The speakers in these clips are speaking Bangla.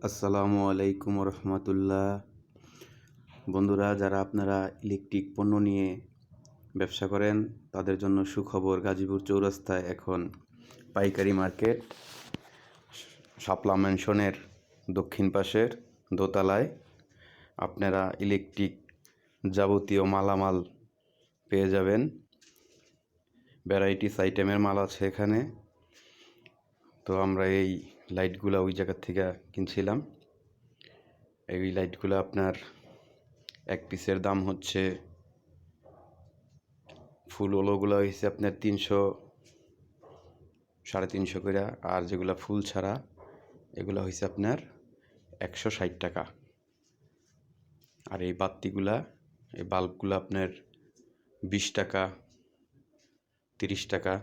আসসালামু আলাইকুম রহমতুল্লাহ। বন্ধুরা, যারা আপনারা ইলেকট্রিক পণ্য নিয়ে ব্যবসা করেন তাদের জন্য সুখবর। গাজীপুর চৌরাস্তায় এখন পাইকারি মার্কেট, শাপলা ম্যানশনের দক্ষিণ পাশের দোতলায় আপনারা ইলেকট্রিক যাবতীয় মালামাল পেয়ে যাবেন। ভ্যারাইটিস আইটেমের মাল আছে এখানে। তো আমরা এই লাইটগুলো ওই জায়গার থেকে কিনছিলাম। এই লাইটগুলো আপনার এক পিসের দাম হচ্ছে, ফুল ওলোগুলো হয়েছে আপনার 300 350 করে, আর যেগুলো ফুল ছাড়া এগুলো হয়েছে আপনার 160 টাকা। আর এই বাতিগুলা, এই বাল্বগুলো আপনার 20 টাকা 30 টাকা।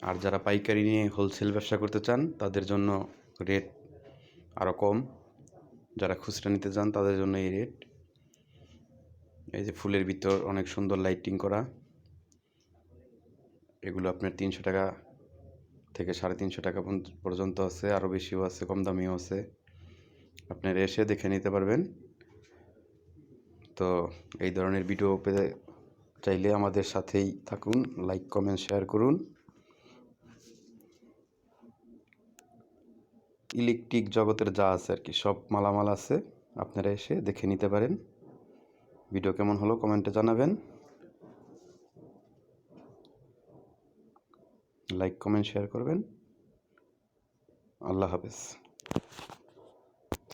আর যারা পাইকারি নিয়ে হোলসেল ব্যবসা করতে চান তাদের জন্য রেট আরও কম। যারা খুচরা নিতে চান তাদের জন্য এই রেট। এই যে ফুলের ভিতর অনেক সুন্দর লাইটিং করা, এগুলো আপনার 300 টাকা থেকে 350 টাকা পর্যন্ত আছে, আরও বেশিও আছে, কম দামিও আছে। আপনারা এসে দেখে নিতে পারবেন। তো এই ধরনের ভিডিও পেতে চাইলে আমাদের সাথেই থাকুন, লাইক কমেন্ট শেয়ার করুন। ইলেকট্রিক জগতের যা আছে আর কি, সব মালামাল আছে, আপনারা এসে দেখে নিতে পারেন। ভিডিও কেমন হলো কমেন্টে জানাবেন। লাইক কমেন্ট শেয়ার করবেন। আল্লাহ হাফেজ।